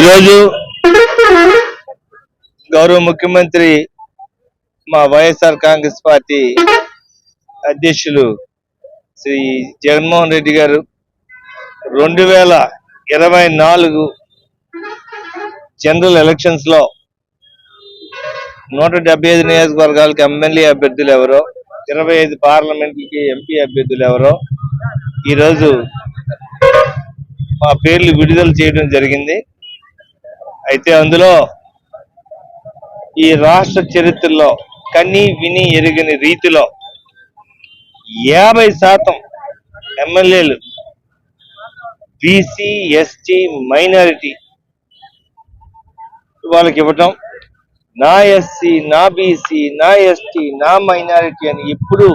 ఈరోజు గౌరవ ముఖ్యమంత్రి మా వైఎస్ఆర్ కాంగ్రెస్ పార్టీ అధ్యక్షులు శ్రీ జగన్మోహన్ రెడ్డి గారు 2024 జనరల్ ఎలక్షన్స్ లో 175 నియోజకవర్గాలకి ఎమ్మెల్యే అభ్యర్థులు ఎవరో, 25 పార్లమెంట్లకి ఎంపీ అభ్యర్థులు ఎవరో ఈరోజు మా పేర్లు విడుదల చేయడం జరిగింది. అయితే అందులో ఈ రాష్ట్ర చరిత్రలో కని విని ఎరుగని రీతిలో 50% ఎమ్మెల్యేలు బీసీ, ఎస్టీ, మైనారిటీ వాళ్ళకి ఇవ్వటం, నా ఎస్సీ, నా బీసీ, నా ఎస్టీ, నా మైనారిటీ అని ఎప్పుడు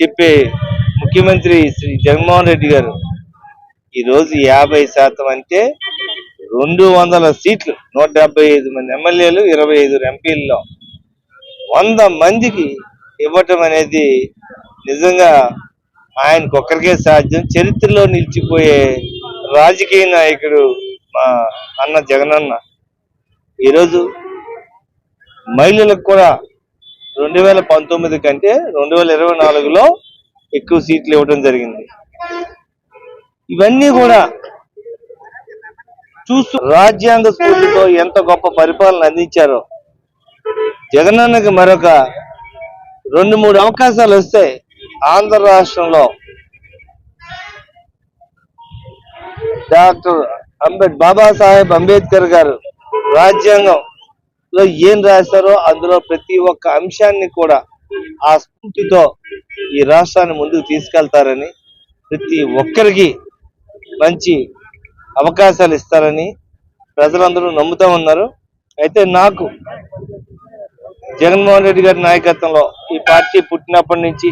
చెప్పే ముఖ్యమంత్రి శ్రీ జగన్మోహన్ రెడ్డి గారు ఈరోజు 50% అంటే 200 సీట్లు, 175 మంది ఎమ్మెల్యేలు, 25 ఎంపీల్లో 100 మందికి ఇవ్వటం అనేది నిజంగా ఆయనకు ఒక్కరికే సాధ్యం. చరిత్రలో నిలిచిపోయే రాజకీయ నాయకుడు మా అన్న జగనన్న. ఈరోజు మహిళలకు కూడా 2019 కంటే 2024లో ఎక్కువ సీట్లు ఇవ్వడం జరిగింది. ఇవన్నీ కూడా చూస్తూ రాజ్యాంగ స్ఫూర్తితో ఎంత గొప్ప పరిపాలన అందించారో, జగనన్నకి మరొక 2-3 అవకాశాలు వస్తే ఆంధ్ర రాష్ట్రంలో డాక్టర్ బాబాసాహెబ్ అంబేద్కర్ గారు రాజ్యాంగంలో ఏం రాశారో అందులో ప్రతి ఒక్క అంశాన్ని కూడా ఆ స్ఫూర్తితో ఈ రాష్ట్రాన్ని ముందుకు తీసుకెళ్తారని, ప్రతి ఒక్కరికి మంచి అవకాశాలు ఇస్తారని ప్రజలందరూ నమ్ముతా ఉన్నారు. అయితే నాకు జగన్మోహన్ రెడ్డి గారి నాయకత్వంలో ఈ పార్టీ పుట్టినప్పటి నుంచి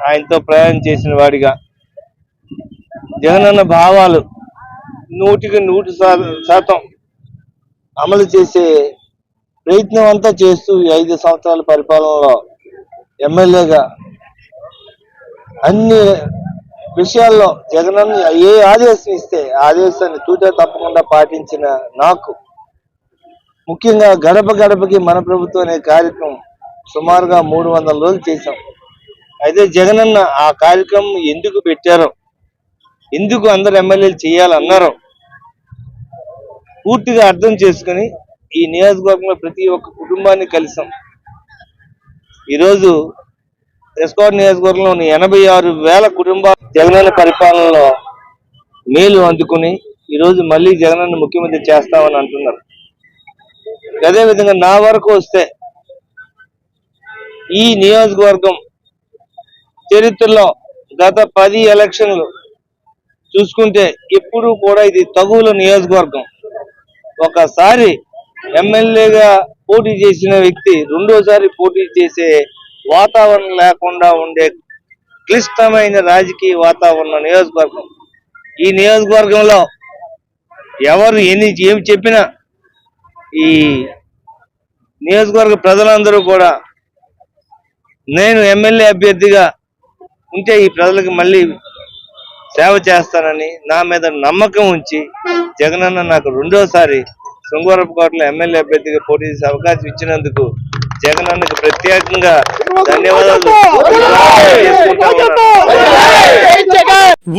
ఆయనతో ప్రయాణం చేసిన వాడిగా జగనన్న భావాలు 100% అమలు చేసే ప్రయత్నం అంతా చేస్తూ ఈ 5 సంవత్సరాల పరిపాలనలో ఎమ్మెల్యేగా అన్ని విషయాల్లో జగనన్న ఏ ఆదేశం ఇస్తే ఆదేశాన్ని తూచా తప్పకుండా పాటించిన నాకు, ముఖ్యంగా గడప గడపకి మన ప్రభుత్వం అనే కార్యక్రమం సుమారుగా 300 రోజులు చేశాం. అయితే జగనన్న ఆ కార్యక్రమం ఎందుకు పెట్టారో, ఎందుకు అందరు ఎమ్మెల్యేలు చేయాలన్నారో పూర్తిగా అర్థం చేసుకుని ఈ నియోజకవర్గంలో ప్రతి ఒక్క కుటుంబాన్ని కలిసాం. ఈరోజు ఎస్కోట్ నియోజకవర్గంలోని 86,000 కుటుంబాలు జగనన్న పరిపాలనలో మేలు అందుకుని ఈరోజు మళ్ళీ జగనన్న ముఖ్యమంత్రి చేస్తామని అంటున్నారు. అదేవిధంగా నా వరకు వస్తే ఈ నియోజకవర్గం చరిత్రలో గత 10 ఎలక్షన్లు చూసుకుంటే ఎప్పుడు కూడా ఇది తగువుల నియోజకవర్గం. ఒకసారి ఎమ్మెల్యేగా పోటీ చేసిన వ్యక్తి రెండోసారి పోటీ చేసే వాతావరణం లేకుండా ఉండే క్లిష్టమైన రాజకీయ వాతావరణ నియోజకవర్గం. ఈ నియోజకవర్గంలో ఎవరు ఏమి చెప్పినా ఈ నియోజకవర్గ ప్రజలందరూ కూడా నేను ఎమ్మెల్యే అభ్యర్థిగా ఉంటే ఈ ప్రజలకు మళ్ళీ సేవ చేస్తానని నా మీద నమ్మకం ఉంచి జగనన్న నాకు రెండోసారి శృంగవరపుకోటలో ఎమ్మెల్యే అభ్యర్థిగా పోటీ చేసే అవకాశం ఇచ్చినందుకు జగనన్నకు ప్రత్యేకంగా ధన్యవాదాలు.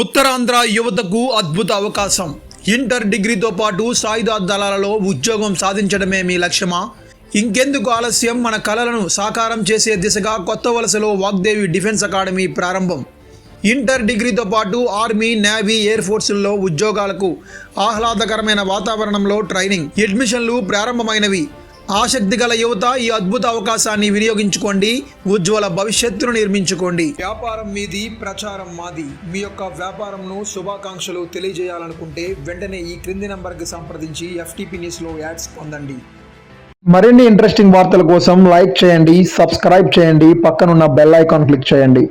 ఉత్తరాంధ్ర యువతకు అద్భుత అవకాశం. ఇంటర్ డిగ్రీతో పాటు సాయుధ దళాలలో ఉద్యోగం సాధించడమే మీ లక్ష్యమా? ఇంకెందుకు ఆలస్యం? మన కలలను సాకారం చేసే దిశగా కొత్త వలసలో వాగ్దేవి డిఫెన్స్ అకాడమీ ప్రారంభం. ఇంటర్ డిగ్రీతో పాటు ఆర్మీ, నేవీ, ఎయిర్ ఫోర్సుల్లో ఉద్యోగాలకు ఆహ్లాదకరమైన వాతావరణంలో ట్రైనింగ్, అడ్మిషన్లు ప్రారంభమైనవి. ఆసక్తి గల యువత ఈ అద్భుత అవకాశాన్ని వినియోగించుకోండి. ఉజ్వల భవిష్యత్తును నిర్మించుకోండి. వ్యాపారం మీది, ప్రచారం మాది. మీ యొక్క వ్యాపారంను శుభాకాంక్షలు తెలియజేయాలనుకుంటే వెంటనే ఈ క్రింది నంబర్కి సంప్రదించి FTP న్యూస్లో యాడ్స్ పొందండి. మరిన్ని ఇంట్రెస్టింగ్ వార్తల కోసం లైక్ చేయండి, సబ్స్క్రైబ్ చేయండి, పక్కనున్న బెల్ ఐకాన్ క్లిక్ చేయండి.